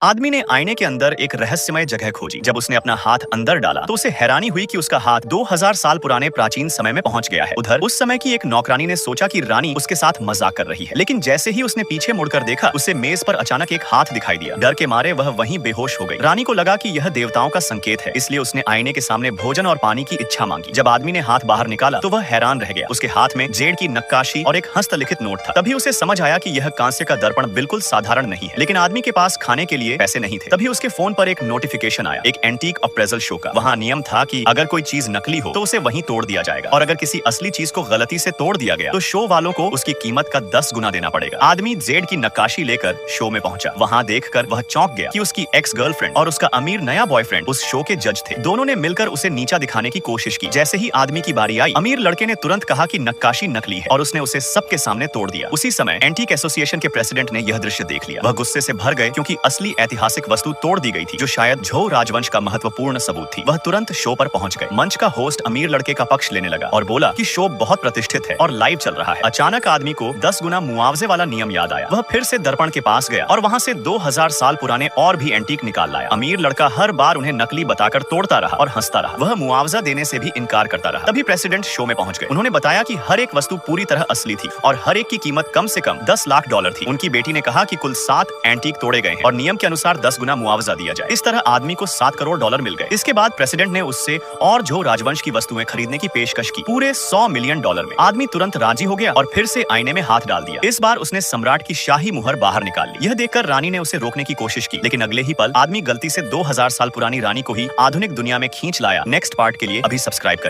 आदमी ने आईने के अंदर एक रहस्यमय जगह खोजी। जब उसने अपना हाथ अंदर डाला तो उसे हैरानी हुई कि उसका हाथ 2000 साल पुराने प्राचीन समय में पहुंच गया है। उधर उस समय की एक नौकरानी ने सोचा कि रानी उसके साथ मजाक कर रही है, लेकिन जैसे ही उसने पीछे मुड़कर देखा, उसे मेज पर अचानक एक हाथ दिखाई दिया। डर के मारे वह वहीं बेहोश हो गई। रानी को लगा कि यह देवताओं का संकेत है, इसलिए उसने आईने के सामने भोजन और पानी की इच्छा मांगी। जब आदमी ने हाथ बाहर निकाला तो वह हैरान रह गया। उसके हाथ में जेड की नक्काशी और एक हस्तलिखित नोट था। तभी उसे समझ आया कि यह कांस्य का दर्पण बिल्कुल साधारण नहीं है, लेकिन आदमी के पास खाने के लिए पैसे नहीं थे। तभी उसके फोन पर एक नोटिफिकेशन आया, एक एंटीक अप्रेजल शो का। वहाँ नियम था कि अगर कोई चीज नकली हो तो उसे वहीं तोड़ दिया जाएगा, और अगर किसी असली चीज को गलती से तोड़ दिया गया तो शो वालों को उसकी कीमत का 10 गुना देना पड़ेगा। आदमी जेड की नक्काशी लेकर शो में पहुंचा। वहाँ देखकर वह चौंक गया कि उसकी एक्स गर्लफ्रेंड और उसका अमीर नया बॉयफ्रेंड उस शो के जज थे। दोनों ने मिलकर उसे नीचा दिखाने की कोशिश की। जैसे ही आदमी की बारी आई, अमीर लड़के ने तुरंत कहा कि नक्काशी नकली है, और उसने उसे सबके सामने तोड़ दिया। उसी समय एंटीक एसोसिएशन के प्रेसिडेंट ने यह दृश्य देख लिया। वह गुस्से से भर गए क्योंकि असली ऐतिहासिक वस्तु तोड़ दी गई थी, जो शायद झोउ राजवंश का महत्वपूर्ण सबूत थी। वह तुरंत शो पर पहुंच गए। मंच का होस्ट अमीर लड़के का पक्ष लेने लगा और बोला कि शो बहुत प्रतिष्ठित है और लाइव चल रहा है। अचानक आदमी को 10 गुना मुआवजे वाला नियम याद आया। वह फिर से दर्पण के पास गया और वहां से 2000 साल पुराने और भी एंटीक निकाल लाया। अमीर लड़का हर बार उन्हें नकली बताकर तोड़ता रहा और हंसता रहा। वह मुआवजा देने से भी इनकार करता रहा। तभी प्रेसिडेंट शो में पहुंच गए। उन्होंने बताया कि हर एक वस्तु पूरी तरह असली थी और हर एक की कीमत कम से कम 10 लाख डॉलर थी। उनकी बेटी ने कहा कि कुल 7 एंटीक तोड़े गए हैं और नियम के अनुसार 10 गुना मुआवजा दिया जाए। इस तरह आदमी को 7 करोड़ डॉलर मिल गए। इसके बाद प्रेसिडेंट ने उससे और झोउ राजवंश की वस्तुएं खरीदने की पेशकश की, पूरे 100 मिलियन डॉलर में। आदमी तुरंत राजी हो गया और फिर से आईने में हाथ डाल दिया। इस बार उसने सम्राट की शाही मुहर बाहर निकाल ली। यह देखकर रानी ने उसे रोकने की कोशिश की, लेकिन अगले ही पल आदमी गलती से 2000 साल पुरानी रानी को ही आधुनिक दुनिया में खींच लाया। नेक्स्ट पार्ट के लिए अभी सब्सक्राइब करें।